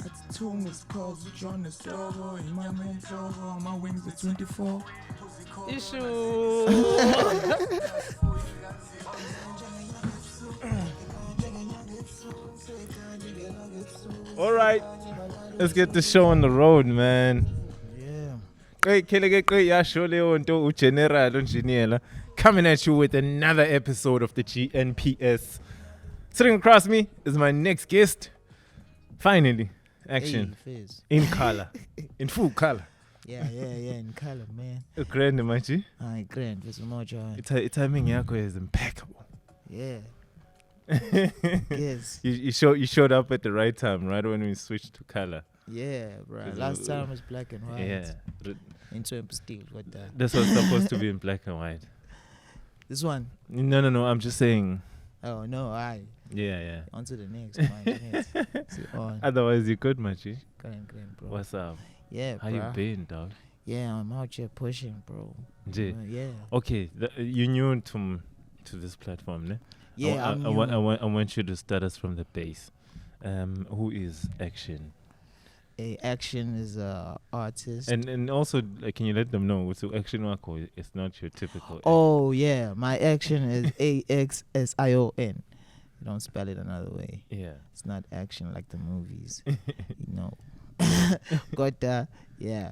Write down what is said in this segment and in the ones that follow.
It's 2 missed calls, which on is over. In my main over, my wings are 24. Issue. All right, let's get the show on the road, man. Yeah. General Engineer coming at you with another episode of the GNPS. Sitting across me is my next guest. Finally, Action Hey, in color, in full color. yeah, in color, man. Grand, Machi. Grand, there's more joy. Timing yako is impeccable. Yeah. Yes. You showed up at the right time, right when we switched to color. Yeah, bro. Last time was black and white. Yeah. Into steel. What the? This was supposed to be in black and white. This one? No. I'm just saying. Oh, no, Yeah. On to the next one. Otherwise, you could, Machi. Grand, bro. What's up? Yeah, How you been, dog? Yeah, I'm out here pushing, bro. Yeah. Okay, you new to this platform, ne? Yeah, I want you to start us from the base. Who is Action? Action is a artist. And also, like, can you let them know so Action Wako is not your typical? Oh yeah, my Action is AXSION. You don't spell it another way. Yeah, it's not action like the movies. But yeah.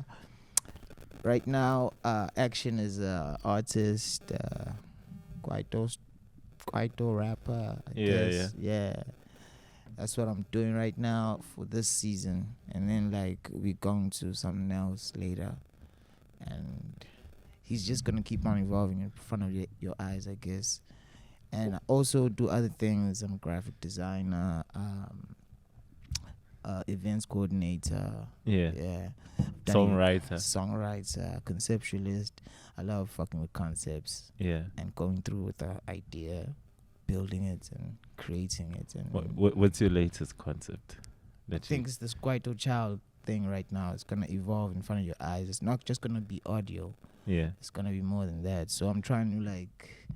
Right now, Action is a artist, Kwaito rapper. I guess. Yeah. That's what I'm doing right now for this season, and then like we're going to something else later, and he's just gonna keep on evolving in front of your eyes, I guess. And I also do other things. I'm a graphic designer, events coordinator. Yeah. Songwriter, conceptualist. I love fucking with concepts. Yeah. And going through with the idea, building it and creating it. And what's your latest concept? I think it's this Kwaito Child thing right now. It's gonna evolve in front of your eyes. It's not just gonna be audio. Yeah. It's gonna be more than that. So I'm trying to like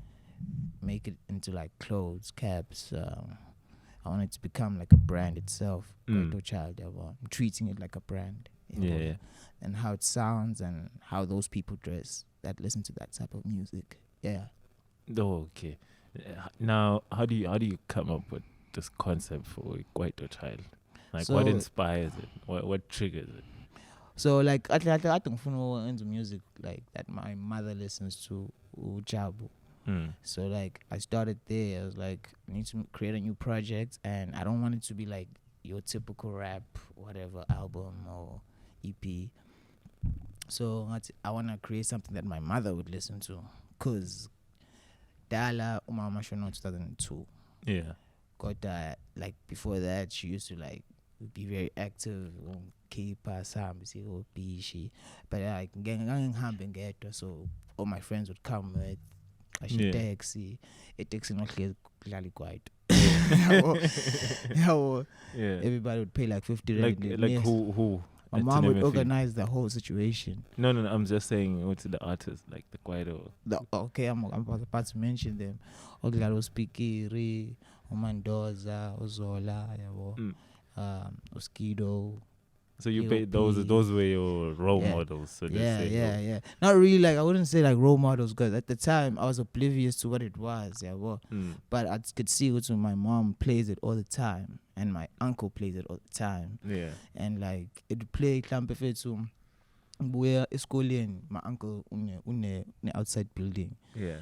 make it into like clothes, caps. I want it to become like a brand itself. Kwaito Child. I'm treating it like a brand. Yeah. And how it sounds and how those people dress that listen to that type of music. Yeah. Oh, okay. Now, how do you come up with this concept for Kwaito Child? Like, so, what inspires it? What triggers it? So, like, I don't know into music like that my mother listens to, Ujabu. So, like, I started there. I was like, I need to create a new project, and I don't want it to be like your typical rap, whatever, album or EP. So, I want to create something that my mother would listen to, because Dala Umama Shono 2002. Yeah. Got that, like, before that, she used to, like, be very active on K-Pass, but like, so all my friends would come with a taxi. It takes not clearly quite. Everybody would pay like 50 rand. Like who? My mom would organize the whole situation. No. I'm just saying, what's the artist, like the Kwaito? Okay, I'm about to mention them. Oglalo Spikiri, Omandoza, Ozola, Oskido. So you pay those were your role models. So yeah. Not really, like, I wouldn't say like role models, because at the time I was oblivious to what it was. But I could see what my mom plays it all the time, and my uncle plays it all the time. Yeah. And like it play Klampefetu where schooling my uncle une outside building. Yeah.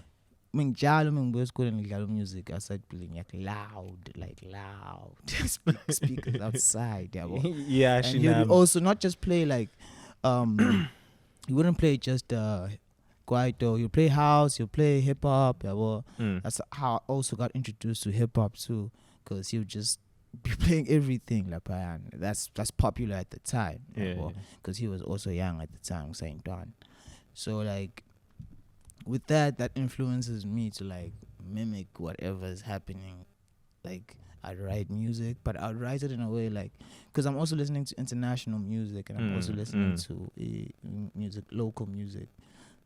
Njalo mengibuya esikoleni ngidlala music outside building, like loud speakers outside. Yeah, and he would also not just play like he wouldn't play just Kwaito. You play house, you play hip hop. That's how I also got introduced to hip hop too, because he would just be playing everything like that's popular at the time. Because he was also young at the time, saying Don. So like, with that influences me to like mimic whatever is happening. Like, I'd write music, but I'd write it in a way like, because I'm also listening to international music, and I'm also listening to local music.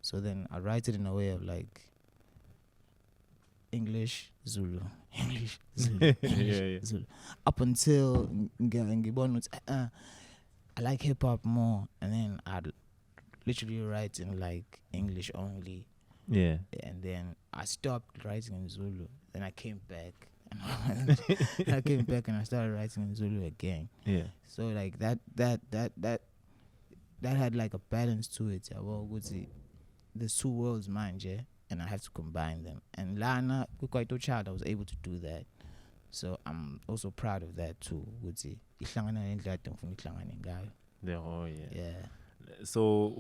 So then I write it in a way of like English, Zulu, English, Zulu, English, Zulu. Up until I like hip hop more, and then I'd literally write in like English only, Yeah. and then I stopped writing in Zulu. Then I came back, and I came back and I started writing in Zulu again. Yeah. So like that had like a balance to it. Yeah, well, there's two worlds, mind, yeah, and I have to combine them. And Lana, with Kwaito Child, I was able to do that. So I'm also proud of that too. Oh yeah. Yeah. So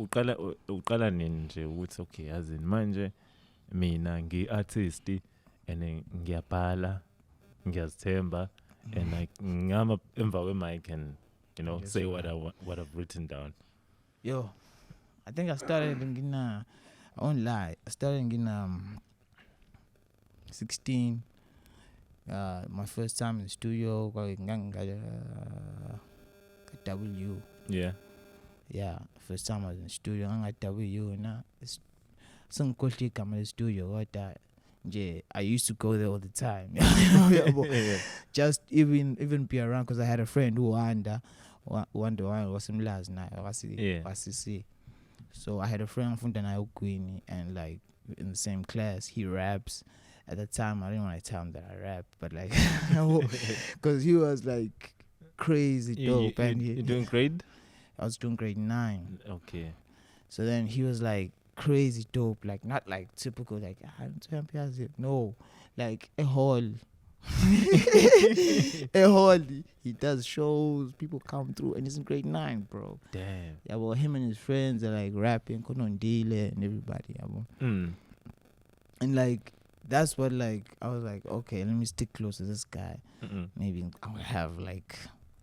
uqala nini nje ukuthi okay as in manje mina ngi-artist and ngiyabhala ngiyazithemba and like ngama emva kwe-mic and say what I've written down. Yo, I think I started in I won't lie. I started in 16. My first time in the studio, W. Yeah. Yeah, first time I was in the studio, I got W. And some culture come in the studio. I used to go there all the time. Just even be around because I had a friend who was in last night. So I had a friend from the Queen and like in the same class, he raps. At the time, I didn't want to tell him that I rap, but like, because he was like crazy dope. You're doing grade? I was doing grade 9. Okay. So then he was like crazy dope, like not like typical, like, no, like a hall. A hall. He does shows, people come through, and he's in grade 9, bro. Damn. Yeah, well, him and his friends are like rapping, Konondile and everybody. And like, that's what like I was like, okay, let me stick close to this guy. Maybe I'll have like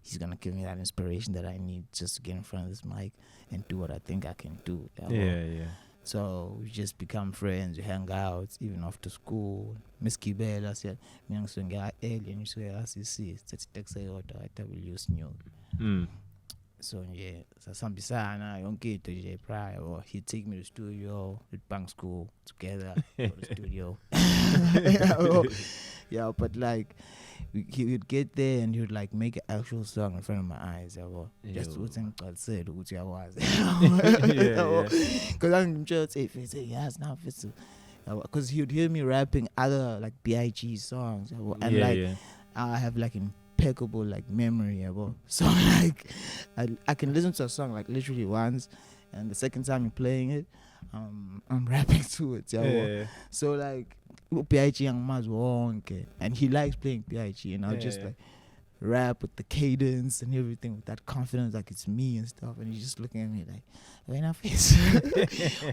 he's gonna give me that inspiration that I need just to get in front of this mic and do what I think I can do. Yeah. So we just become friends. We hang out even after school. Miss Kibela said, "Me and Sunga alien you say RCC. That's text order at W New." So yeah, so some bisana yonke to J prior or he'd take me to the studio, we'd bank school together, go to the studio. Yeah, but like he would get there and he would like make an actual song in front of my eyes. Just to say I was. Because I'm just if it's yes now it's because he would hear me rapping other like BIG songs and I have like impeccable like memory. So like I can listen to a song like literally once, and the second time you're playing it, I'm rapping to it. So like PIG young Maz wonke, and he likes playing PIG, and I'll just like rap with the cadence and everything with that confidence, like it's me and stuff, and he's just looking at me like when I face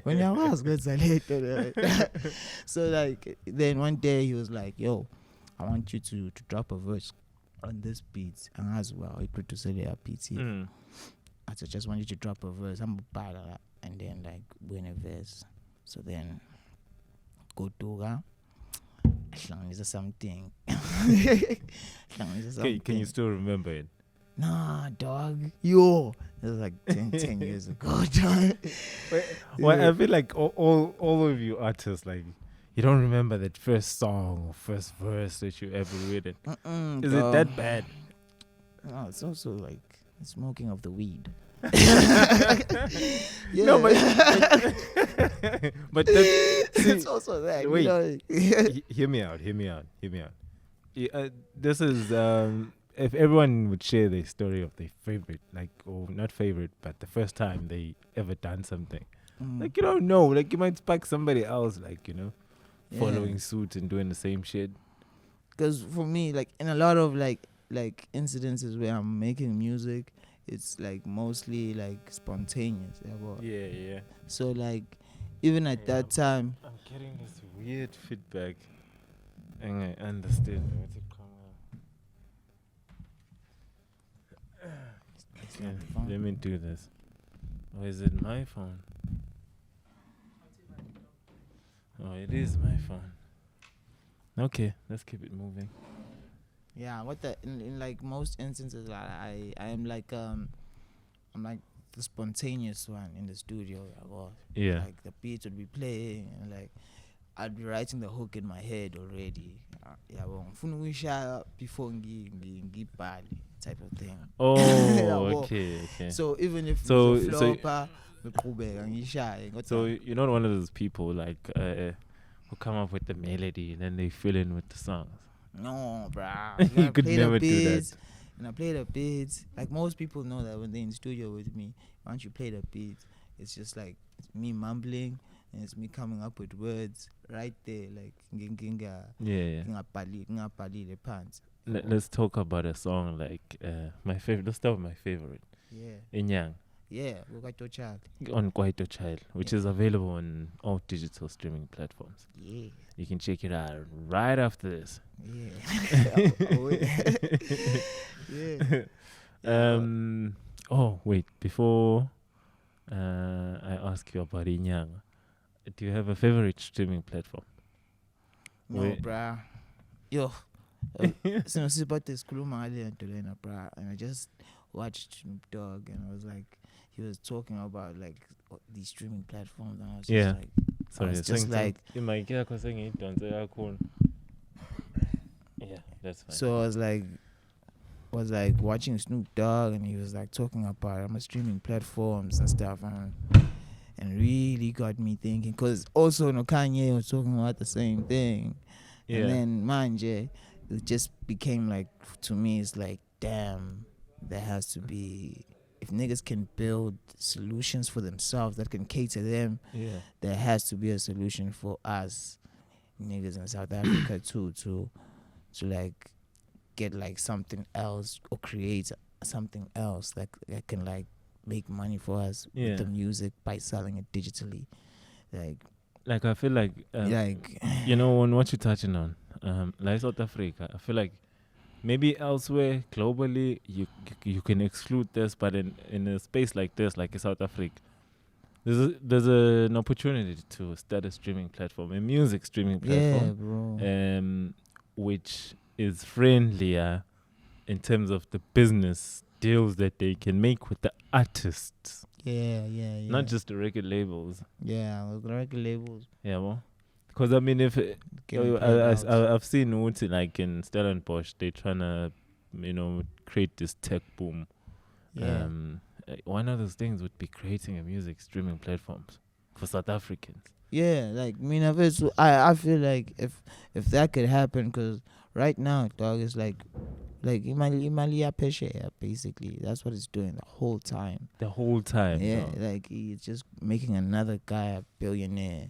when I was good. So like then one day he was like, "Yo, I want you to drop a verse on this beat," and as well he produced a PT. I just want you to drop a verse. I'm a bad at that, and then like win a verse. So then go to something. Can you still remember it? Nah, dog. Yo, it was like 10 years ago, dog. Well, I feel like all of you artists, like, you don't remember that first song or first verse that you ever written. Is it that bad? No, it's also like smoking of the weed. No, but it's also that. Wait, hear me out. This is if everyone would share their story of their favorite, like, or not favorite, but the first time they ever done something. Like, you don't know, like you might spark somebody else, like, following suit and doing the same shit. Because for me, like in a lot of like incidences where I'm making music, it's like mostly like spontaneous. Yeah. So like even at that time, I'm getting this weird feedback, and I understand what's it coming. Let me do this. Or is it my phone? Oh, it is my phone. Okay, let's keep it moving. Yeah, in like most instances, I am like I'm like the spontaneous one in the studio. Yeah. Like the beats would be playing, and like I'd be writing the hook in my head already. Yeah, well, ngifuna ukuyishaya before ngibhale type of thing. Oh, Yabo. okay. So even if So- it's a so- flopper, ngiqhubeka ngiyishaye. So you're not one of those people like who come up with the melody and then they fill in with the songs. no, bruh. You could never do that. And I play the beats. Like most people know that when they're in studio with me, once you play the beats, it's just like it's me mumbling and it's me coming up with words right there, like Yeah. ngingabhalile phansi. Let's talk about a song like my favorite. Let's start with my favorite. Yeah. Inyang Yeah, Kwaito Child. on Kwaito Child, which is available on all digital streaming platforms. Yeah. You can check it out right after this. Yeah. Yeah. Oh wait, before I ask you about Inyang, do you have a favorite streaming platform? No, Wait. bruh. Yo. Sibate sikhuluma ngale nto lena, bruh, and I just watched Snoop Dogg and I was like, he was talking about like these streaming platforms and I was Yeah. just like, Sorry, it's just like, yeah, that's fine. so I was like watching Snoop Dogg and he was like talking about streaming platforms and stuff and really got me thinking, because also Kanye was talking about the same thing. Yeah. And then manje, it just became like, to me, it's like, damn, there has to be, if niggas can build solutions for themselves that can cater them, Yeah. there has to be a solution for us niggas in South Africa too, to like get like something else or create something else that can like make money for us with the music by selling it digitally. Like I feel like you know, on what you're touching on, like South Africa, I feel like maybe elsewhere globally you can exclude this, but in a space like this, like in South Africa, there's an opportunity to start a streaming platform, a music streaming platform, yeah, bro. Which is friendlier in terms of the business deals that they can make with the artists. Yeah. Not just the record labels. Yeah, the record labels. Yeah, well, because I mean, if I've seen Uti like in Stellenbosch, they're trying to, create this tech boom. Yeah. One of those things would be creating a music streaming platforms for South Africans. Yeah, like I feel like if that could happen, because right now, dog, is like Imalia Peshe, basically. That's what it's doing the whole time. Yeah, like he's just making another guy a billionaire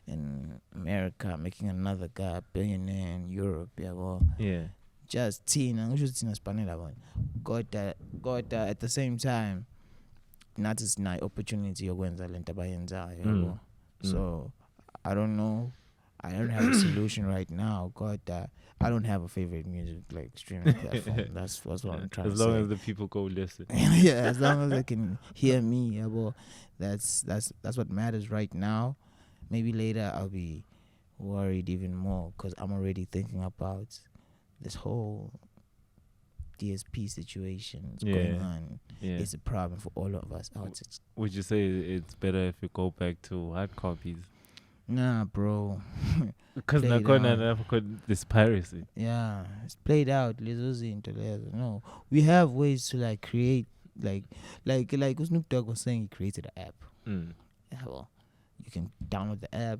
in America, making another guy a billionaire in Europe. Yeah, well, just Tina Spanela one. Got that at the same time. Not as nice opportunity yokwenza lento abayenzayo. So I don't know. I don't have a solution right now. I don't have a favorite music like streaming platform. That's what I'm trying to say. As long as the people go listen. Yeah, as long as they can hear me. Yeah, well, that's what matters right now. Maybe later I'll be worried even more because I'm already thinking about this whole DSP situation going on. Yeah. It's a problem for all of us. Would you say it's better if you go back to hard copies? Nah, bro. Because this piracy. Yeah, it's played out. No, we have ways to like create like Snoop Dogg was saying, he created an app. Yeah, well, you can download the app.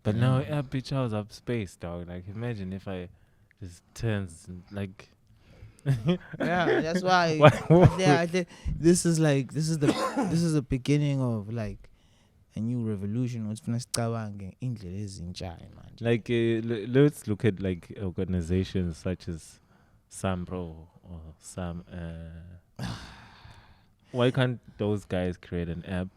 But now app bitch house up space, dog. Like imagine if I just turns like. Yeah, that's why. I think this is the beginning of like a new revolution. Like let's look at like organizations such as Sambro or Sam. Why can't those guys create an app,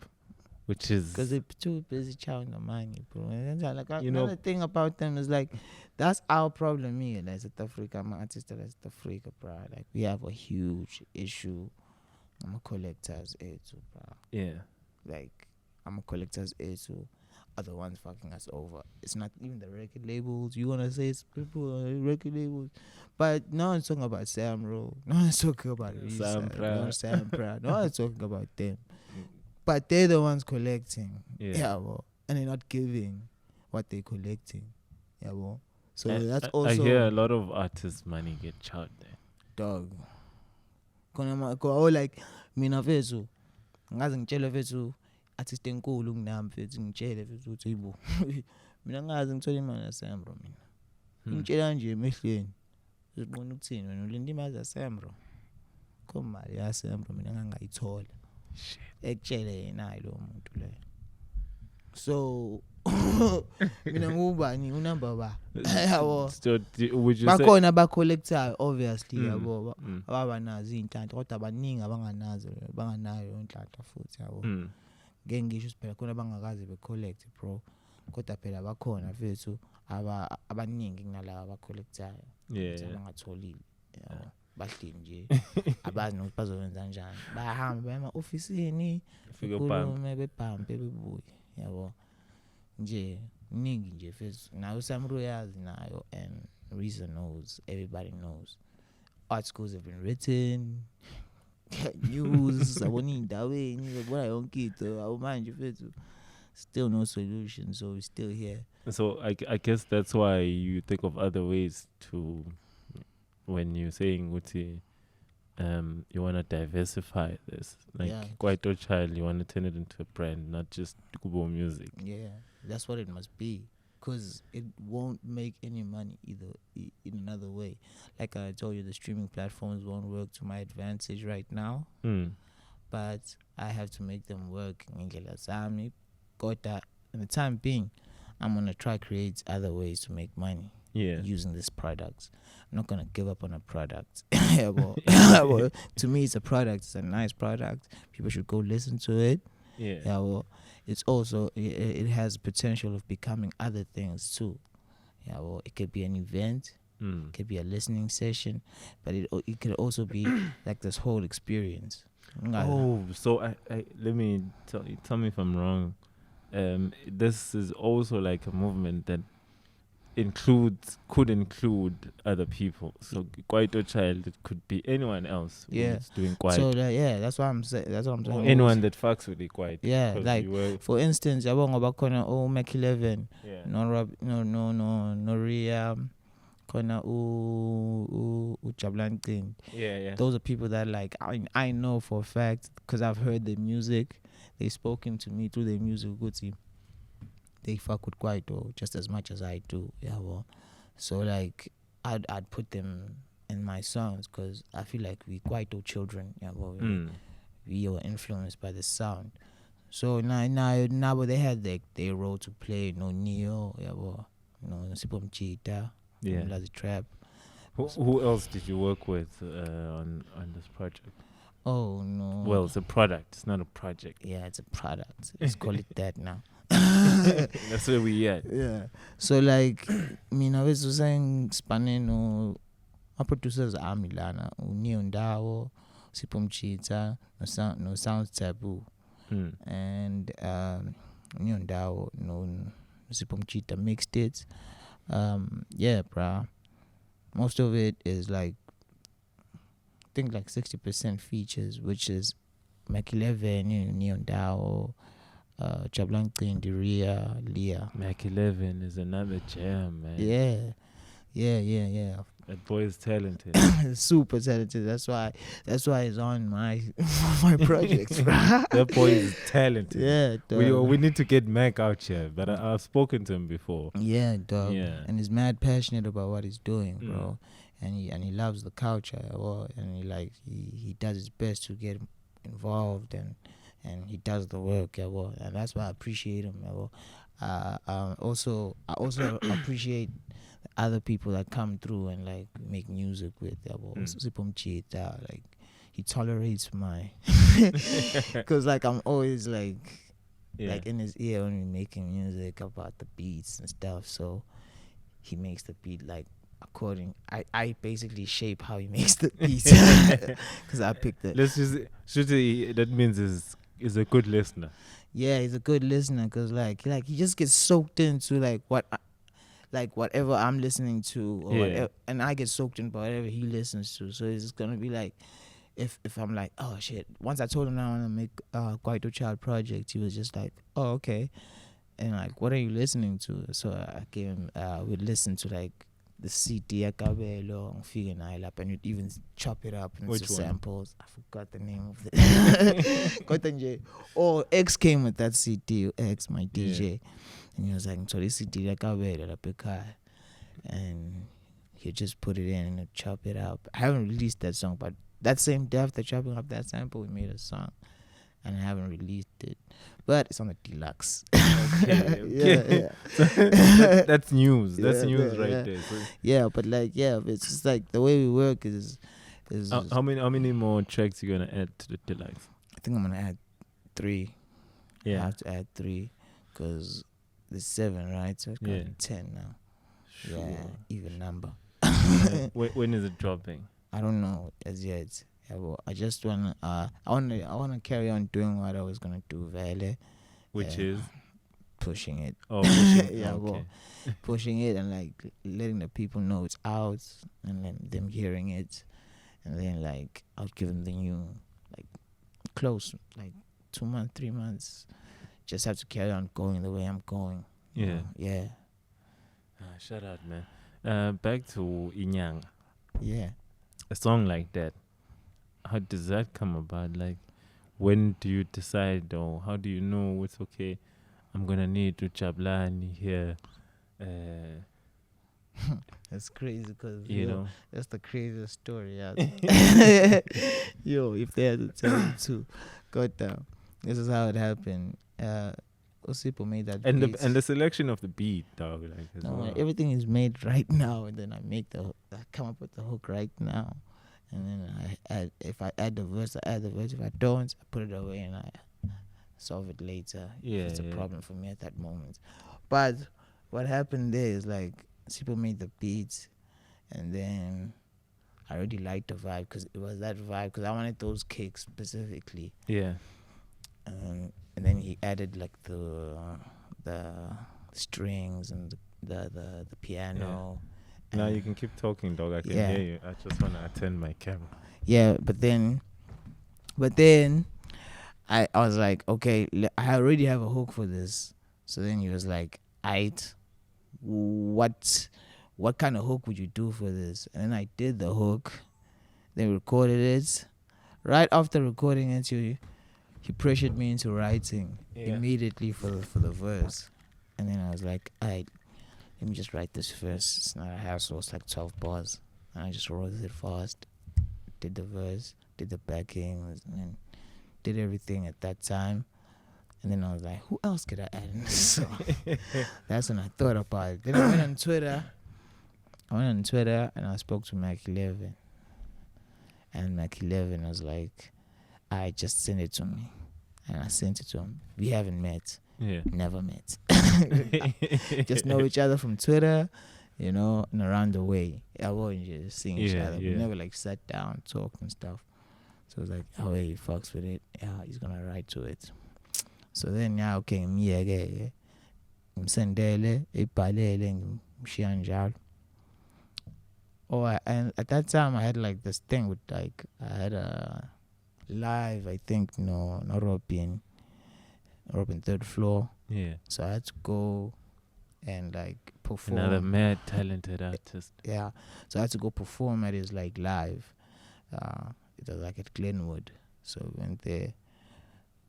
which is because they're too busy chowing the money, bro. And like another thing about them is like that's our problem here. Like South Africa, I'm an artist in South Africa, bro. Like we have a huge issue. I'm a collector's aid too, bro. Yeah. Like I'm a collector's aid too. Are the ones fucking us over. It's not even the record labels. You wanna say it's people on the record labels, but no one's talking about Samro. No one's talking about Sam Proud. No one's talking about them. But they're the ones collecting. Yeah, well, and they're not giving. what they're collecting. Yeah, well. So I, that's I also hear a lot of artists' money get charged there. dog. Like mina mfethu ngaze ngitshele mfethu artist enkulu kunami mfethu ngitshele mfethu ukuthi yibo mina ngazi ngithola imali yasemro mina ngitshela nje emehlweni uziqona ukuthini wena ulinda imali yasemro komali yasemro mina ngangayithola ekutshele yena lo muntu le so mina ngubani unumber ba yabo So would you say bakhona bacollectayo obviously yabo ababanazo izinhlanhla kodwa abaningi banganayo inhlanhla futhi yabo ngeke ngisho siphela khona bangakaze becollect bro kodwa phela bakhona mfethu abaningi kunalabo abacollectayo abangatholile yabo bahleli nje abazi nokuthi bazokwenza kanjani bahamba baya ema-ofisini bekhulume bebhampe bebuye yabo nje ningi nje mfethu nayo Samro yazi nayo and Reason knows, everybody knows. Articles have been written, news sabona iy'ndaweni babona yonke into awumanje mfethu still no solution, so we're still here. So I guess that's why you think of other ways to, when you're saying Uti, you want to diversify this, like Kwaito Child, you want to turn it into a brand, not just Kubo music. Yeah, that's what it must be, because it won't make any money either in another way. Like I told you, the streaming platforms won't work to my advantage right now, but I have to make them work. Got that. In the time being, I'm gonna try create other ways to make money. Using this product. I'm not gonna give up on a product. Well, to me, it's a product. It's a nice product. People should go listen to it. Well, it's also it has potential of becoming other things too. Well, it could be an event. It could be a listening session, but it could also be like this whole experience. Oh, so I let me tell me if I'm wrong. This is also like a movement that could include other people. So Kwaito Child, it could be anyone else who's doing Kwaito. So that's what I'm saying. That's what I'm saying. Or anyone that fucks with the Kwaito. Yeah, like for instance, yabonga bakona Mac 11, Noria, kona Jablan thing. Those are people that like I know for a fact because I've heard their music. They've spoken to me through their music. Good team. They fuck with Kwaito just as much as I do. So like I'd put them in my songs because I feel like we Kwaito children. We were influenced by the sound. So now they had their role to play. No Neo, Sipom Cheetah, the trap. Who else did you work with on this project? Oh no. Well, it's a product. It's not a project. Yeah, it's a product. Let's call it that now. That's where we at. Yeah. So like, I was saying, Spaneno, our producers are Milana, Neo Ndao, Sipom Cheetah, no Sounds Taboo, and Neo Ndao, no Sipom Cheetah mixed it. Yeah, bruh. Most of it is like, I think like 60% features, which is Mac 11, Neo Ndao, Chablanca, Diria, Leah. Mac 11 is another jam, man. Yeah. That boy is talented. Super talented. That's why he's on my project. That boy is talented. Yeah, dog. We need to get Mac out here, but I've spoken to him before. Yeah, dog. Yeah. And he's mad passionate about what he's doing, bro. And he loves the culture, and he does his best to get involved and he does the work, and that's why I appreciate him. I also appreciate other people that come through and like make music with. Sipom Cheetah, like he tolerates my, because like I'm always like in his ear when we're making music about the beats and stuff. So he makes the beat like according. I basically shape how he makes the beats because I picked it. Let's just that means is a good listener. Yeah, he's a good listener because like he just gets soaked into like whatever I'm listening to or whatever, and I get soaked into whatever he listens to. So it's gonna be like if I'm like, oh shit. Once I told him I want to make Kwaito Child project, he was just like, oh okay. and like, what are you listening to? So I gave him, we listened to like the CD Akabelo and Figure and you'd even chop it up into Which one? samples. I forgot the name of it. Oh, X came with that CD, X, my DJ. And he was like, so this CD Akabelo, and he just put it in and chop it up. I haven't released that song, but that same day after chopping up that sample, we made a song. And I haven't released it, but it's on the deluxe. Okay. Yeah. That's news. That's Yeah, news yeah, right yeah. there. So Yeah, but like, it's just like the way we work is how many more tracks you gonna add to the deluxe? I think I'm gonna add 3. I Yeah. have to add 3 because there's 7, right? So it's gonna be 10 now. Sure. Yeah, even number. When is it dropping? I don't know as yet. Yeah, well, I just wanna I wanna carry on doing what I was gonna do, Vele. Which is Pushing it. oh pushing. Yeah, okay. well, pushing it and like letting the people know it's out and then them hearing it, and then like I'll give them the new like close like 2 months, 3 months. Just have to carry on going the way I'm going. Yeah. Yeah. Shout out, man. Back to Inyang. Yeah. A song like that. How does that come about? Like, when do you decide, or how do you know it's okay? I'm gonna need to Chablani here. That's crazy because You know. that's the craziest story out. Yo, if they had to tell you too, God damn, this is how it happened. Osipo made that And beat. the selection of the beat, dog. Like, as No, well. everything is made right now, and then I come up with the hook right now, and then if I add the verse, I add the verse. If I don't, I put it away and I solve it later. Yeah, If it's a yeah. problem for me at that moment. But what happened there is like people made the beats, and then I already liked the vibe because it was that vibe because I wanted those kicks specifically. Yeah. And then he added like the strings and the piano. Now you can keep talking, dog. I can Yeah. hear you. I just want to attend my camera. Yeah, but then I was like, okay, I already have a hook for this. So then he was like, "Aight, what kind of hook would you do for this?" And then I did the hook, then recorded it. Right after recording it, he pressured me into writing immediately for the verse. And then I was like, "Aight, let me just write this verse. It's not a hassle. It's like 12 bars." And I just wrote it fast, did the verse, did the backing, and then did everything at that time. And then I was like, who else could I add in this song? That's when I thought about it. Then I went on Twitter and I spoke to Mac 11. And Mac 11 was like, I just sent it to me. And I sent it to him. We haven't met. Yeah. Never met. Just know each other from Twitter, and around the way. I wasn't just seeing each other. We never like sat down, talked and stuff. So I was like, oh, he fucks with it. Yeah, he's gonna write to it. So then okay, ngiyeke ngimsendele ibhalele ngimshiya njalo. And at that time I had like this thing with like I had a live, I think, no Robin 3rd floor. Yeah. So I had to go and like perform. Another mad talented artist. Yeah. So I had to go perform at his like live. It was like at Glenwood. So we went there,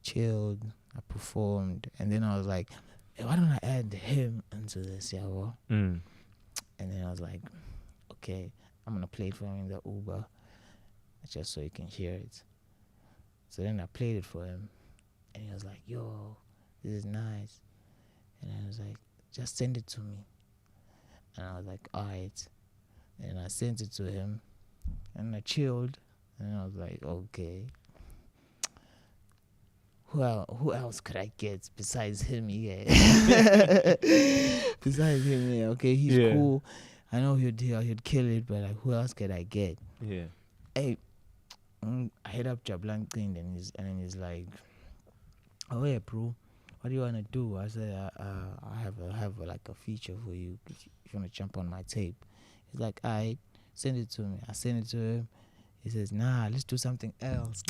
chilled, I performed, and then I was like, hey, why don't I add him into this, yeah? Mm. And then I was like, okay, I'm gonna play it for him in the Uber, just so he can hear it. So then I played it for him, and he was like, yo, this is nice. And I was like, just send it to me. And I was like, alright. And I sent it to him, and I chilled, and I was like, okay. Who else could I get besides him? Yeah. Besides him, yeah. Okay, he's cool. I know he'd kill it, but like, who else could I get? Yeah. Hey, I hit up Jablan Clean, and he's like, oh yeah, bro, what do you wanna do? I said, I have like a feature for you if you wanna jump on my tape. He's like, alright, send it to me. I sent it to him. He says, nah, let's do something else.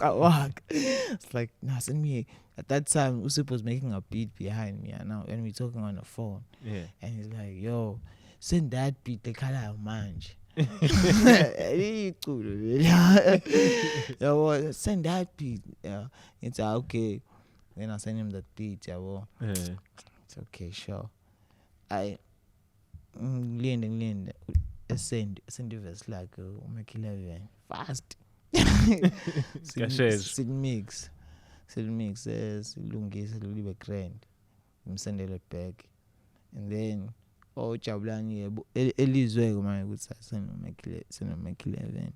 At work. It's like, nah, send me. At that time, Usip was making a beat behind me. And now, when we're talking on the phone, Yeah. and he's like, yo, send that beat, the color of manj. Send that beat. Yeah. It's like, okay. Then I send him the beat. Yeah, well, it's okay, sure. I lean. Send the verse like make 11 fast. Sil mix silungise libe grand. Ngimsendele back. And then Jabulani elizwe manje ukuthi send make 11.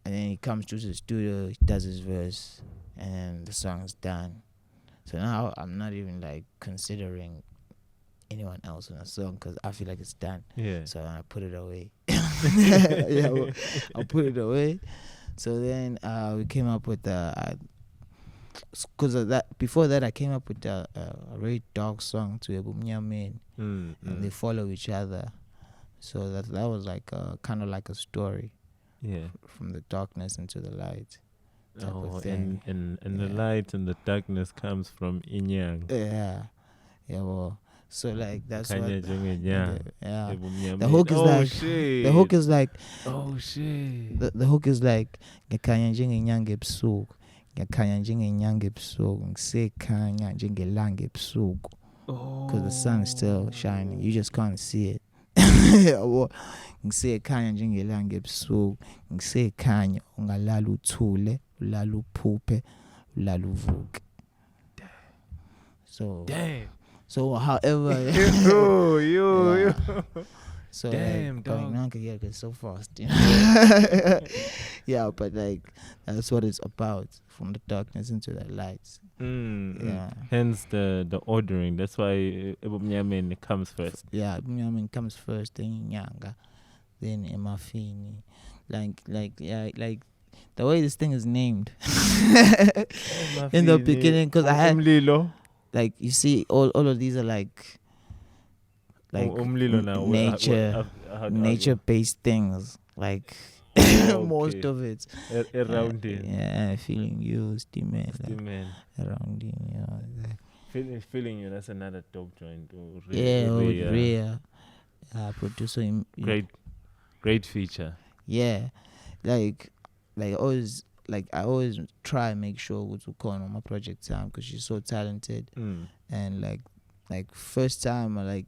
And then he comes to the studio, he does his verse, and then the song's done. So now I'm not even like considering anyone else on a song because I feel like it's done. Yeah. So I put it away. Yeah, well, I put it away. So then we came up with because of that. Before that, I came up with a very dark song to Ebumnya Man, and they follow each other. So that was like kind of like a story. Yeah. From the darkness into the light. Type of And thing. the light and the darkness comes from Inyang. Yeah. Well. So like that's what. Yeah. The hook is like. Shit. The hook is like. Oh shit. The hook is like. Ngikhanya njengenyanga ebusuku. Ngikhanya njengenyanga ebusuku. Ngisekhanya njengelanga ebusuku. Because the sun is still shining. You just can't see it. Ngisekhanya njengelanga ebusuku. Ngisekhanya ungalala uthule, ulala uphuphe, ulala uvuke. So. Damn. So however, yo. So damn, like, dog. Yeah, it's so fast. You know? Yeah, but like that's what it's about, from the darkness into the lights. Yeah. Hence the ordering. That's why Ebumnyameni comes first. Yeah, Ebumnyameni comes first, then Nyanga, then Emafini. Like the way this thing is named in the beginning, because I had. Like you see, all of these are like nature-based things. Like most of it. Around it. Yeah, feeling you, Steaman. Around you. Yeah. Feeling you. That's another dope joint. Rhea. Producer. Great feature. Yeah, like always. Like I always try and make sure to call on my project time because she's so talented. And like first time I like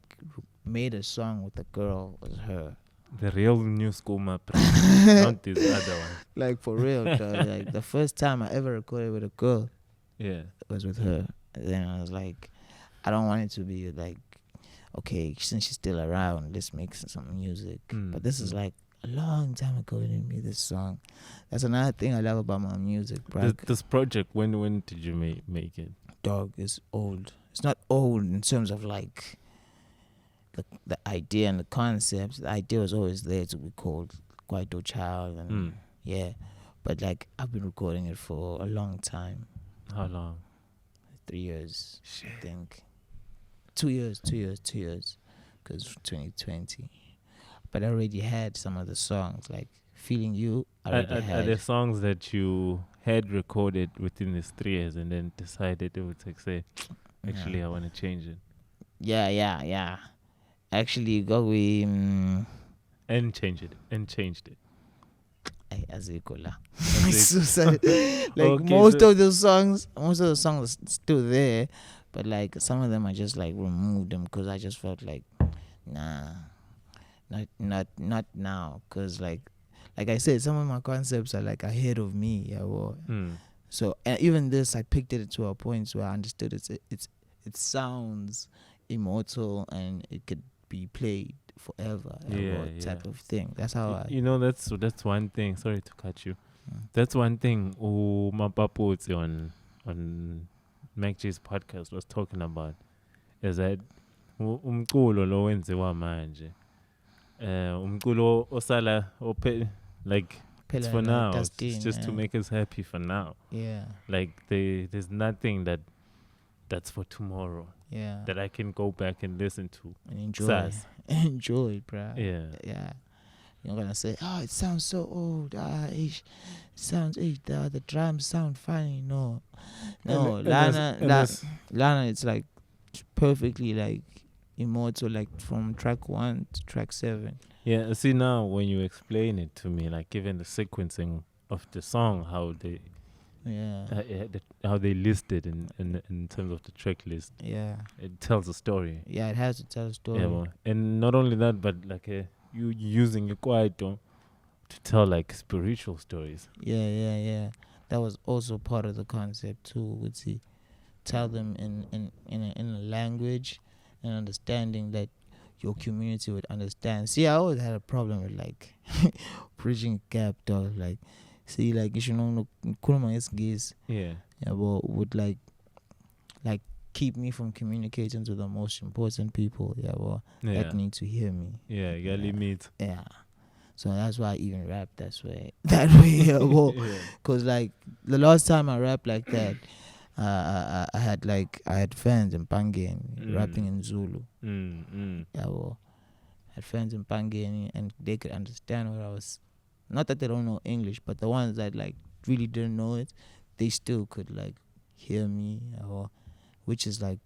made a song with a girl was her. The real new school map, not this other one. Like for real, like the first time I ever recorded with a girl, was with her. And then I was like, I don't want it to be like, okay, since she's still around, let's make some music. But this is like a long time ago we didn't make this song. That's another thing I love about my music, bro. This project, when did you make it? Dog, is old. It's not old in terms of like the idea and the concepts. The idea was always there to be called Kwaito Child, and yeah. But like I've been recording it for a long time. How long? 3 years. Shit. I think 2 years. 'Cause 2020. But I already had some of the songs, like Feeling You. Are there songs that you had recorded within these 3 years and then decided it would say, actually, I want to change it? Yeah. Actually, and changed it. Azikola. Like Okay, most of the songs are still there, but like some of them I just like removed them because I just felt like, nah. Not now, because like I said, some of my concepts are like ahead of me. Yeah, well. So even this, I picked it to a point where I understood it sounds immortal and it could be played forever. Type of thing. That's how that's one thing. Sorry to cut you. That's one thing. Mapaputi on MacG's podcast was talking about, is that umculo lo wenziwa manje. Umculo osala like it's for now. It's just to make us happy for now. Yeah. Like there's nothing that's for tomorrow. Yeah. That I can go back and listen to and enjoy. Enjoy, bro. Yeah. You're gonna say, "Oh, it sounds so old. The drums sound funny." No, no. Lana, it's like perfectly like immortal, like from track 1 to track 7. Yeah, see now when you explain it to me, like even the sequencing of the song, how they Yeah, how they list it in terms of the track list, yeah, it tells a story. yeah. It has to tell a story. Yeah, well, and not only that, but like you using a Kwaito to tell like spiritual stories. Yeah. That was also part of the concept too. Would see, tell them in a language and understanding that your community would understand. See, I always had a problem with like bridging gap, dog. Like, see, like you should know, gays, Yeah, yeah, but would like keep me from communicating to the most important people, yeah, well, yeah, that need to hear me. yeah. You gotta meet. Yeah. So that's why I even rap that way, yeah, well, Yeah. cause like the last time I rapped like that, I had fans in Pangeni rapping in Zulu. Yeah, well, I had fans in Pangeni and they could understand what I was. Not that they don't know English, but the ones that like really didn't know it, they still could like hear me, or which is like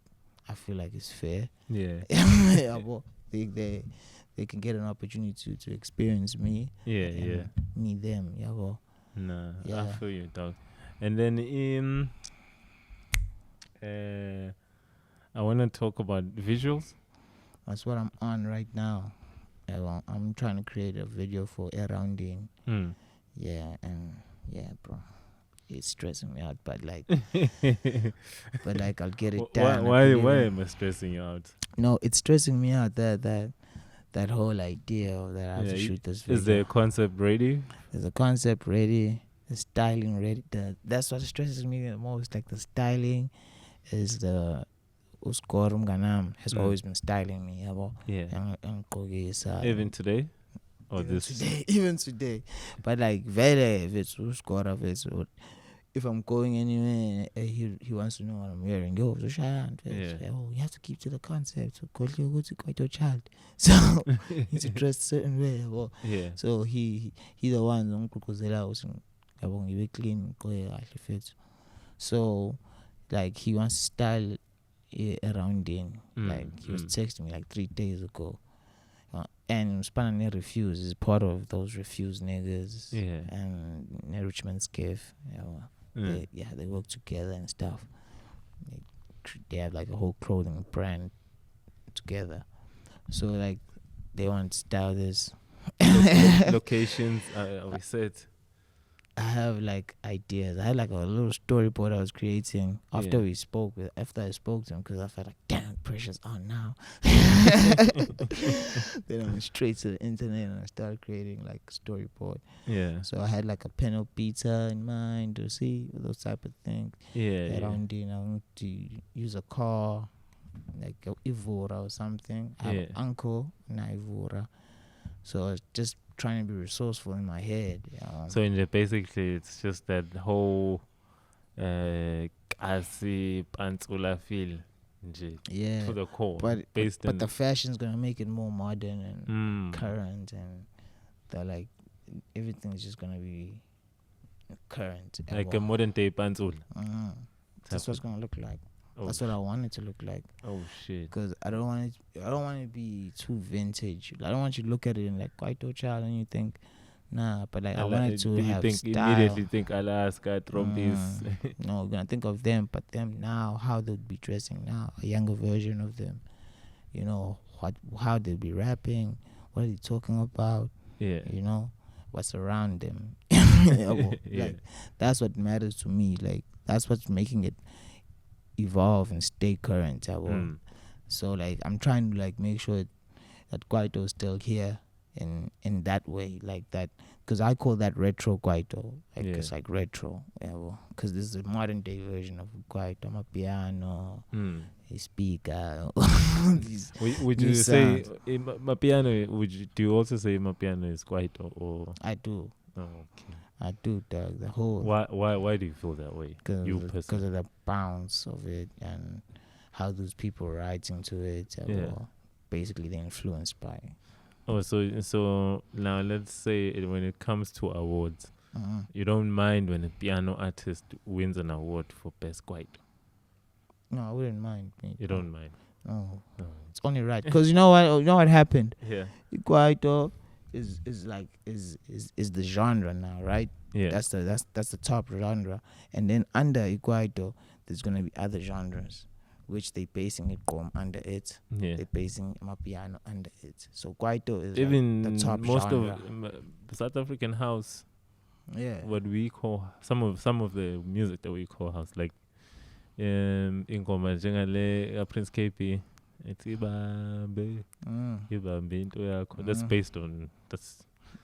I feel like it's fair. Yeah. Yeah, well, they can get an opportunity to experience me. Yeah, and yeah. Me them. Yeah, well. Nah, I Yeah. feel you, dog. And then I wanna talk about visuals. That's what I'm on right now. Yeah, well, I'm trying to create a video for Arounding. Yeah, and yeah, bro. It's stressing me out, but like I'll get it done. Why am I stressing you out? No, it's stressing me out that whole idea of that I have to shoot this video. Is there a concept ready? There's a concept ready, the styling ready. That's what stresses me the most. Like the styling is the Uskorum Ganam has always been styling me. Yeah. Even today? Or Even today. But like very if it's Uskora, if I'm going anywhere, he wants to know what I'm wearing. Yo, so oh, you have to keep to the concept. So go to Kwaito Child. So he's dressed a certain way. Well, yeah. so he the one clean, so like he wants to style around in. Like he was texting me like 3 days ago. And Spanane Refuse is part of those Refuse niggas. Yeah. And Richmond's Cave. They work together and stuff. They have like a whole clothing brand together. So like they want to style this. Locations, we said. I have like ideas. I had like a little storyboard I was creating after I spoke to him, because I felt like, damn, pressure's on now. Then I went straight to the internet and I started creating like a storyboard. Yeah. So I had like a panel pizza in mind to see those type of things. Yeah. Around I want to use a car, like a Ivora or something. I have an uncle, not Ivora. So I was just trying to be resourceful in my head. So basically it's just that whole kasi pantsula feel to the core. But the fashion's gonna make it more modern and current, and like everything's just gonna be current. Like a modern day pantsula. That's what it's gonna look like. That's what I want it to look like. Oh shit! Because I don't want it to be too vintage. I don't want you to look at it and like Kwaito Child and you think, nah. But like I want it to have style. Immediately think Alaska, Trumpis. No, we're gonna think of them, but them now, how they'd be dressing now, a younger version of them. You know how they'd be rapping. What are they talking about? Yeah. You know what's around them. Like that's what matters to me. Like that's what's making it evolve and stay current. So like I'm trying to like make sure that Kwaito is still here in that way, like that, because I call that retro Kwaito. Like it's like retro, because this is a modern day version of Kwaito. I'm a piano, a speaker. Would you say my piano? Do you also say my piano is Kwaito? Or I do. Oh, okay. I do, dog. The whole. Why do you feel that way? Because of the bounce of it and how those people writing to it. Basically, they're influenced by. Oh, so now let's say when it comes to awards, you don't mind when a piano artist wins an award for best Kwaito. No, I wouldn't mind. You don't mind. No, No. it's only right because you know what happened. Yeah. Kwaito is the genre now, right? Yeah. That's the top genre, and then under Kwaito, there's gonna be other genres, which they basing it under it. Yeah. They're basing my piano under it. So Kwaito is Even like the top most genre. of South African house, Yeah. what we call some of the music that we call house, like ingoma njengale Prince KP, it's ibambe into yakho. That's based on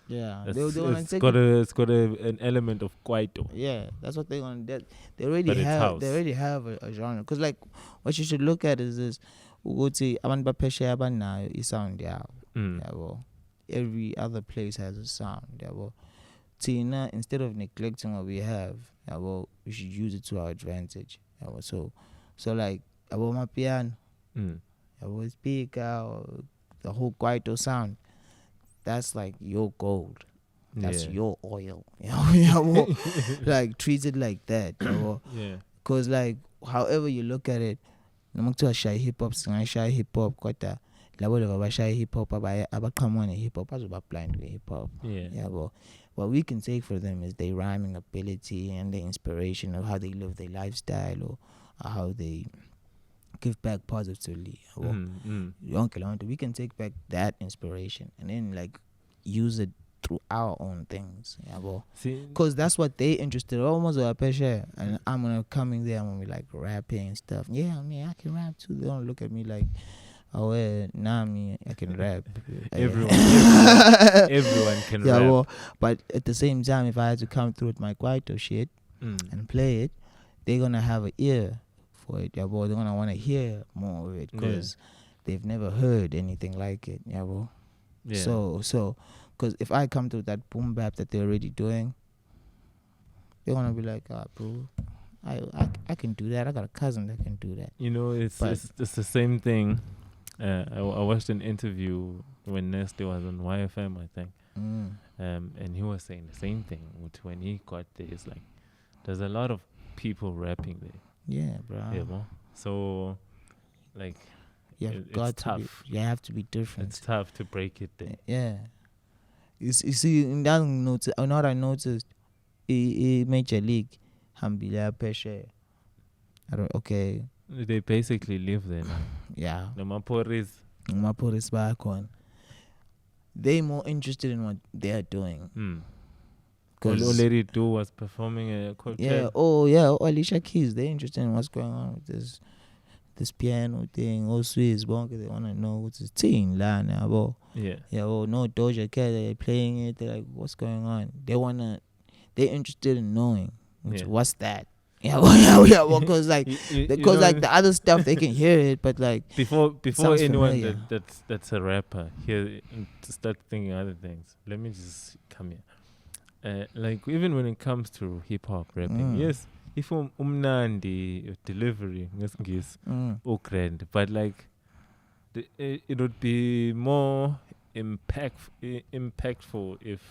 Yeah, it's got an element of Kwaito. Yeah, that's what they want. They But already it's have. house. They already have a genre. Cause like, what you should look at is this. Ukuthi abantu baphesheya abanayo isound yabo. Yabo. Every other place has a sound. Yabo. Tina, instead of neglecting what we have, yabo, we should use it to our advantage. Yabo. So like, yabo my piano, yabo speaker, or the whole Kwaito sound. That's like your gold. That's your oil. Like treat it like that. Yeah. Cause like however you look at it, namakuthiwa shy hip hop, shy hip hop, kodwa labo abashayi hip hop abaqhamuka hip hop bazoba blind with hip hop. Yeah. What we can take for them is their rhyming ability and the inspiration of how they live their lifestyle or how they give back positively. We can take back that inspiration and then like use it through our own things. Because that's what they interested in. Almost a pressure, and I'm gonna come in there, I'm gonna be like rapping and stuff. Yeah, I mean I can rap too. They don't look at me like, oh nah, me I can rap. Everyone can rap. Well, but at the same time, if I had to come through with my Kwaito shit and play it, they're gonna have an ear for it. They're gonna want to hear more of it because they've never heard anything like it. So because if I come through that boom bap that they're already doing, they're gonna be like, bro, I can do that. I got a cousin that can do that. You know, it's the same thing. I watched an interview when Nestle was on YFM, I think, and he was saying the same thing. When he got there, it's like there's a lot of people rapping there. Yeah, bro. Yeah, bro. So, like, it's tough. You have to be different. It's tough to break it there. Yeah. You see, in that notice, what I noticed, Major League, Hambila Peshe. Okay. They basically live there now. Yeah. The Maporis back on. They're more interested in what they're doing. All Lady Do was performing a cocktail. Alicia Keys. They're interested in what's going on with this piano thing. Also, is they want to know what's his thing. No Doja Cat. They're playing it. They're like, what's going on? They're interested in knowing what's that. Because like the other stuff they can hear it, but like before anyone familiar. that's a rapper here to start thinking other things. Let me just come here. Like even when it comes to hip hop rapping, yes, if umnandi delivery ngesingisi grand, but like it would be more impactful if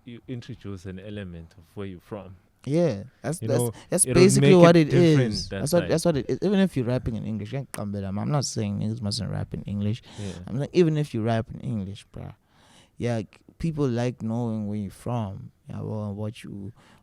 you introduce an element of where you're from. Yeah, that's basically what it is. That's what it is. Even if you're rapping in English, I'm not saying niggas mustn't rap in English. I'm like, even if you rap in English, bruh, people like knowing where you're from.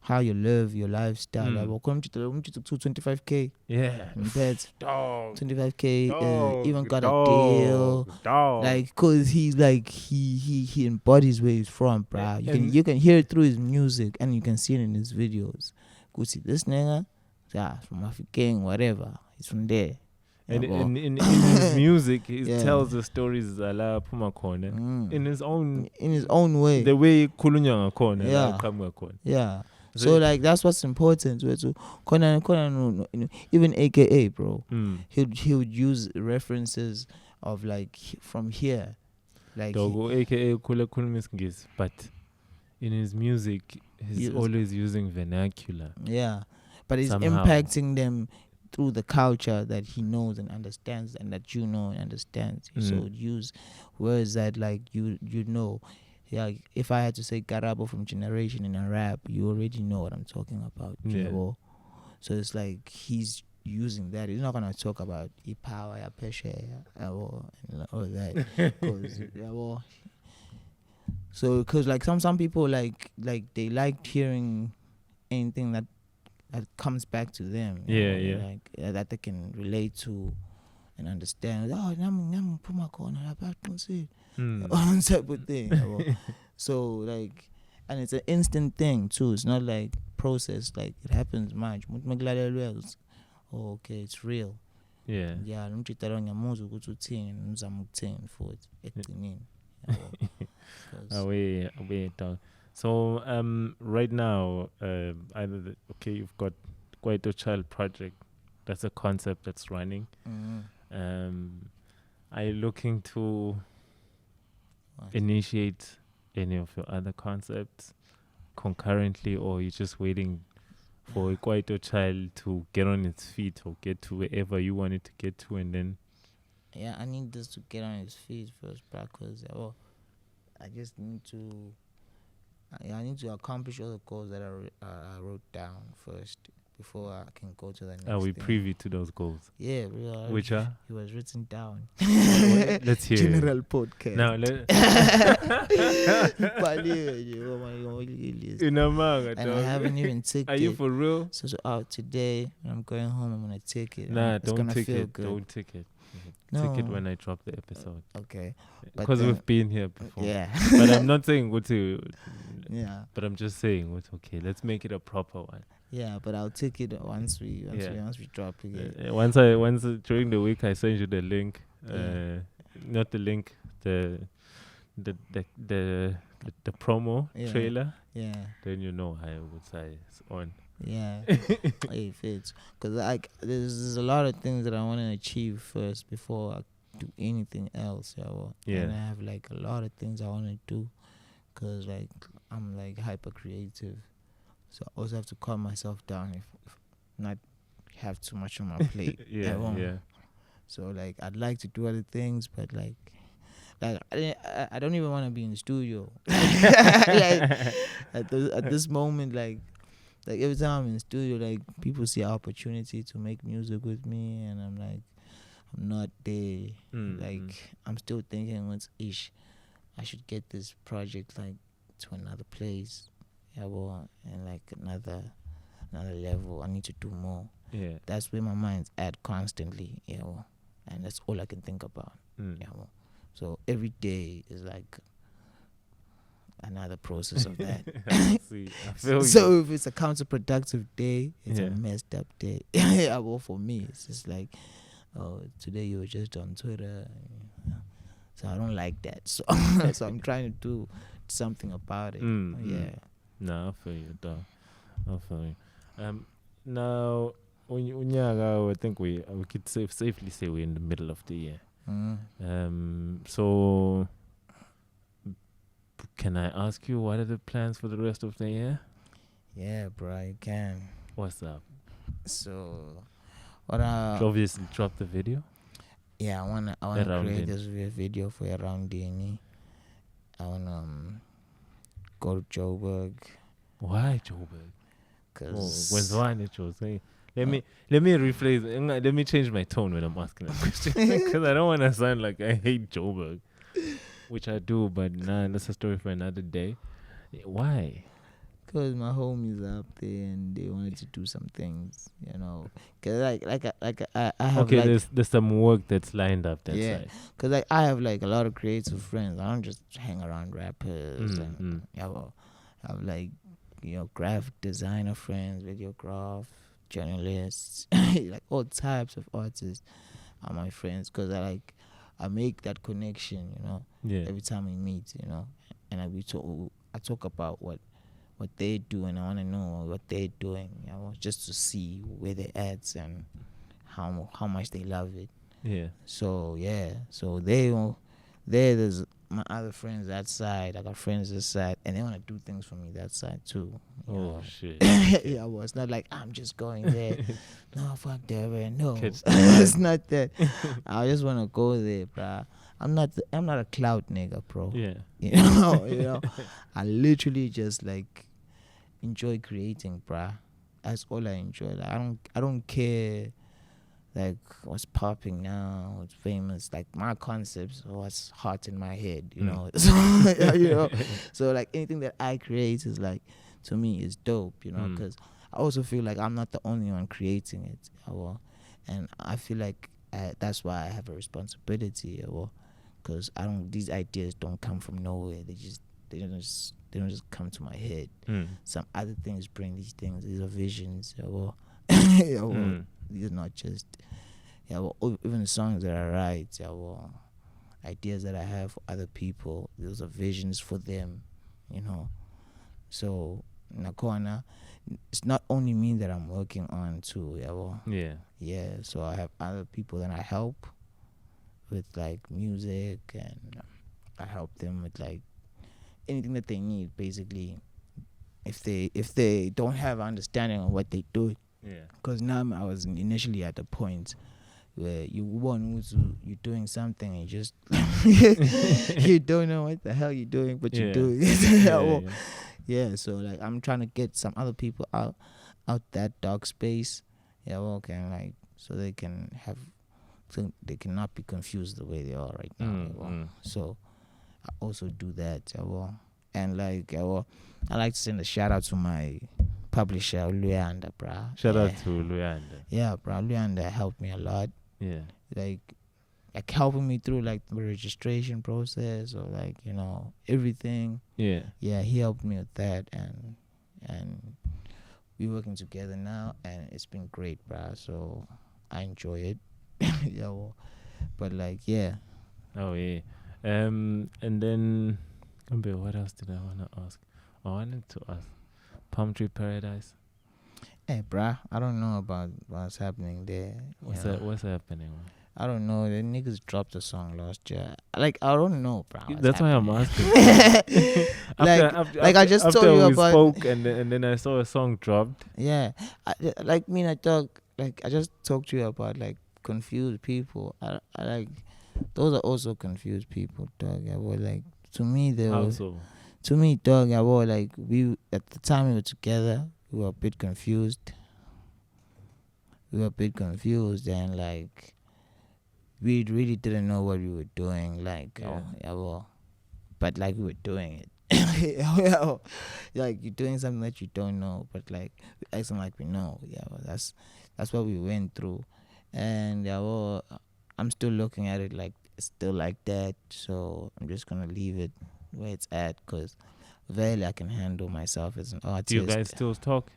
How you live, your lifestyle. 25K. Yeah. In beds. 25K. Even got Dog. a deal. Dog. Like, cause he's like he embodies where he's from, bruh. You can hear it through his music and you can see it in his videos. Go see this nigga, from African, whatever. He's from there. And in his music, he tells the stories ala Puma Corner in his own way. The way Kulunyanga Corner, Kamwa Corner. Yeah. So like that's what's important. So Conan, even AKA, bro, he would use references of like from here, like Dogo AKA Kula Kulmiskis, but in his music, he's always using vernacular. Yeah, but he's somehow impacting them through the culture that he knows and understands, and that you know and understands. So use words that like you know. Yeah, if I had to say Karabo from Generation in a rap, you already know what I'm talking about. Yeah. So it's like he's using that. He's not gonna talk about power, pressure, or all that. Cause so because like some people like they liked hearing anything that comes back to them. Like that they can relate to and understand. Oh, I'm put my corner about on type of thing. So like, and it's an instant thing too. It's not like processed. Like it happens much. Oh, okay, it's real. Yeah. Yeah, So right now you've got Kwaito Child project. That's a concept that's running. Are you looking to initiate any of your other concepts concurrently, or are you just waiting for a Kwaito Child to get on its feet or get to wherever you want it to get to, and then I need this to get on its feet first, because I just need to I need to accomplish all the goals that I wrote down first before I can go to the next are we thing. privy to those goals? Yeah, which are? It was written down. Let's hear General podcast. Now and I haven't even taken it. Are you for real? So out today, when I'm going home, I'm gonna take it. Nah, it's don't take it. Good. Don't take it. No. Take it when I drop the episode. Okay. Because we've been here before. Yeah. But I'm not saying what to. Yeah. But I'm just saying what's okay. Let's make it a proper one. Yeah, but I'll take it once we drop it. Once during the week I send you the link. Not the link. The promo trailer. Yeah. Then you know how would say it's on. Yeah. It fits. Because like there's a lot of things that I want to achieve first before I do anything else. And I have like a lot of things I want to do. Because like I'm like hyper creative. So I also have to calm myself down if not have too much on my plate. Yeah. So like I'd like to do other things, but like I don't even want to be in the studio. Like at this moment, like every time I'm in the studio, like people see an opportunity to make music with me, and I'm like, I'm not there. Like I'm still thinking, I should get this project like to another place. And like another level. I need to do more. Yeah. That's where my mind's at constantly. And that's all I can think about. So every day is like another process of that. I feel so if it's a counterproductive day, it's a messed up day. For me, it's just like, today you were just on Twitter. So I don't like that. So I'm trying to do something about it. Yeah. No, I feel you, though. I feel you. Now, I think we could safely say we're in the middle of the year. So, can I ask you, what are the plans for the rest of the year? Yeah, bro, you can. What's up? So, obviously drop the video. Yeah, I wanna create this video for Around DNA. I wanna go to Joburg. Why Joburg? Because let me rephrase. Let me change my tone when I'm asking that question, because I don't want to sound like I hate Joburg, which I do. But that's a story for another day. Why? Because my homies up there and they wanted to do some things, Because I have there's some work that's lined up that side. Because like I have like a lot of creative friends. I don't just hang around rappers. I have like graphic designer friends, videograph, journalists, like all types of artists are my friends. Because I make that connection, every time we meet, and I talk about what they do, and I want to know what they're doing, just to see where they're at and how much they love it. Yeah. So there's my other friends that side. I got friends this side, and they want to do things for me that side too. You Oh know? shit. Yeah, well, it's not like I'm just going there. No, fuck Durban. No, Catch the it's vibe. not that. I just want to go there, bruh. I'm not a cloud nigga, bro. Yeah. You know. I literally just like enjoy creating, bruh. That's all I enjoy. Like, I don't care like what's popping now, what's famous. Like my concepts, what's hot in my head, you know. So you know, so like anything that I create is like to me is dope, you know, because I also feel like I'm not the only one creating it, and I feel like that's why I have a responsibility, because I don't. These ideas don't come from nowhere. They don't just come to my head. Some other things bring these things. These are visions, These are not just even the songs that I write, ideas that I have for other people. Those are visions for them, you know. So Nakona, it's not only me that I'm working on too, yeah. So I have other people that I help with like music, and I help them with like anything that they need, basically. If they don't have understanding on what they do, because now I was initially at the point where you're doing something and you just you don't know what the hell you're doing, but you're doing it. Yeah, so like I'm trying to get some other people out that dark space, like so they cannot be confused the way they are right now. So I also do that, and like I like to send a shout out to my publisher Luyanda, bruh. Shout out to Luyanda. Yeah, bro. Luyanda helped me a lot. Yeah. Like helping me through like the registration process, or like, everything. Yeah. Yeah, he helped me with that, and we're working together now, and it's been great, bro. So I enjoy it. But like, yeah. Oh yeah. And then what else did I want to ask? I wanted to ask Palm Tree Paradise. Hey, bruh, I don't know about what's happening there. What's happening? I don't know. The niggas dropped a song last year. Like, I don't know, bro. That's why I'm asking. I just told you about. Spoke and then I saw a song dropped. Yeah, I just talked to you about like confused people. I like those are also confused people, dog. Like to me they were. To me, dog. Like we at the time we were together, we were a bit confused. And like we really didn't know what we were doing. Like, but like we were doing it. Like you're doing something that you don't know, but like we acting like we know. That's what we went through, and I'm still looking at it like it's still like that. So I'm just gonna leave it where it's at, because really I can handle myself as an artist. Do you guys still talk?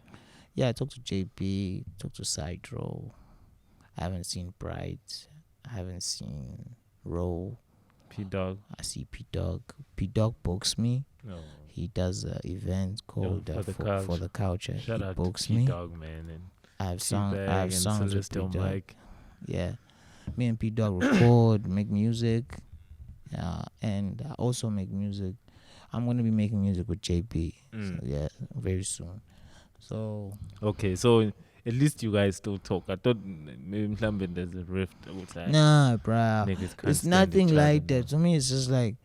Yeah, I talk to JP, talk to Sidro. I haven't seen Bright. I haven't seen Ro. P-Dog. I see P-Dog. P-Dog books me. No. He does an event called for the Culture. Shout he out books to P-Dog, man. And I have songs with Celestial P-Dog. Mike. Yeah. Me and P-Dog record, make music. And I also make music. I'm going to be making music with JP. So, yeah, very soon. So okay, so at least you guys still talk. I thought maybe there's a rift outside. Nah, bruh. It's nothing like that. To me, it's just like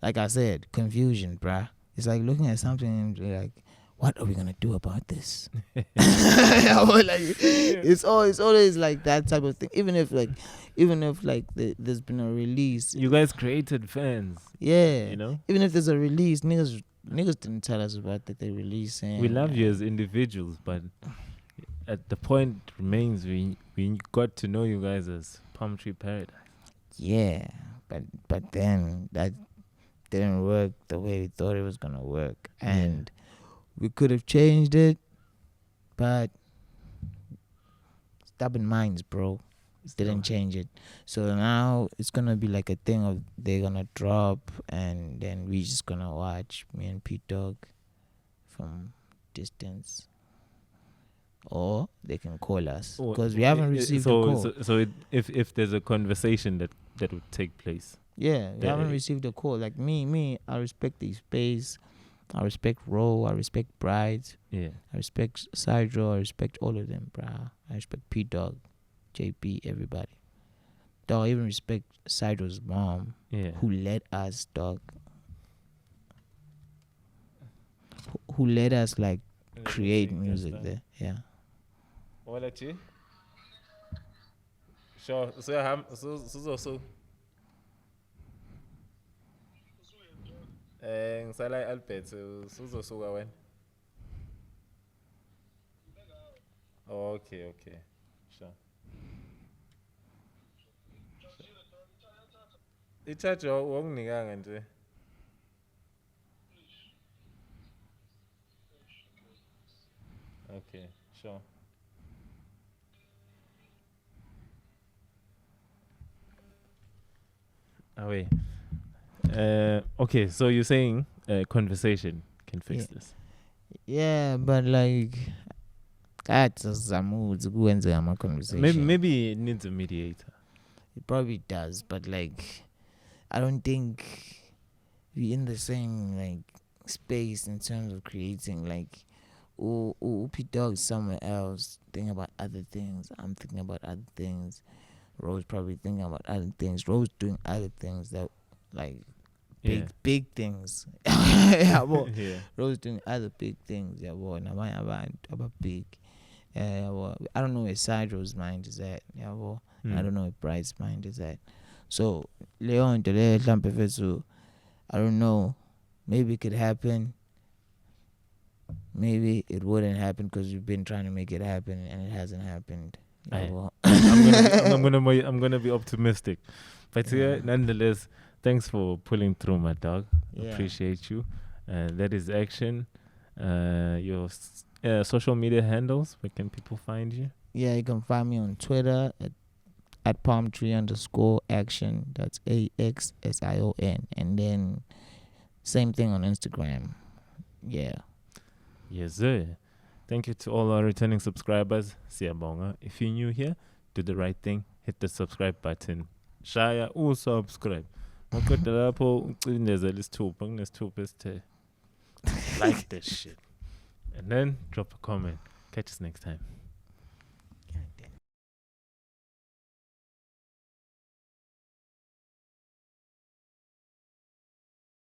I said, confusion, bruh. It's like looking at something and be like, what are we gonna do about this? It's always like that type of thing. Even if there's been a release. You guys created fans. Yeah. You know? Even if there's a release, niggas didn't tell us about that they releasing. We love you as individuals, but at the point remains we got to know you guys as Palm Tree Paradise. Yeah, but then that didn't work the way we thought it was gonna work, and we could have changed it, but stubborn minds, bro. Didn't change it. So now it's gonna be like a thing of they're gonna drop, and then we just gonna watch, me and Pete Dog, from distance, or they can call us because we haven't received a call. So if there's a conversation that would take place, Yeah, we haven't received a call. Like me, I respect the space. I respect Ro. I respect Brides. Yeah. I respect Sidro. I respect all of them, bruh. I respect P Dog, JP, everybody. Dog, I even respect Sidro's mom, who let us, dog. Who let us like create music there. Yeah. What let you? Sure. So. Ngisala Albert uzosuka wena. Okay. Sure. I-charge wanginikanga nje. Okay, sure. Away. Okay, so you're saying conversation can fix this. Yeah, but like that's a mood to go into my conversation. Maybe it needs a mediator. It probably does, but like I don't think we're in the same like space in terms of creating. Like P Dog somewhere else thinking about other things. I'm thinking about other things. Rose probably thinking about other things. Rose doing other things that like big things. Yeah, well, Rose doing other big things. Yeah, well, about big. Yeah, well, I don't know where Side Rose's mind is at. Yeah, well, I don't know where Bride's mind is at. So Leon to I don't know. Maybe it could happen. Maybe it wouldn't happen because we've been trying to make it happen and it hasn't happened. Yeah, well. I'm gonna be optimistic, but nonetheless, thanks for pulling through, my dog. Yeah. Appreciate you. That is Axsion. Your social media handles. Where can people find you? Yeah, you can find me on Twitter at palmtree_Axsion. That's AXSION, and then same thing on Instagram. Yeah. Yes, sir. Thank you to all our returning subscribers. Siyabonga. If you're new here, do the right thing. Hit the subscribe button. Shaya subscribe. Maqeda lapho ucindezela isithupha kunesithupha esithe. Like this shit. And then drop a comment. Catch us next time.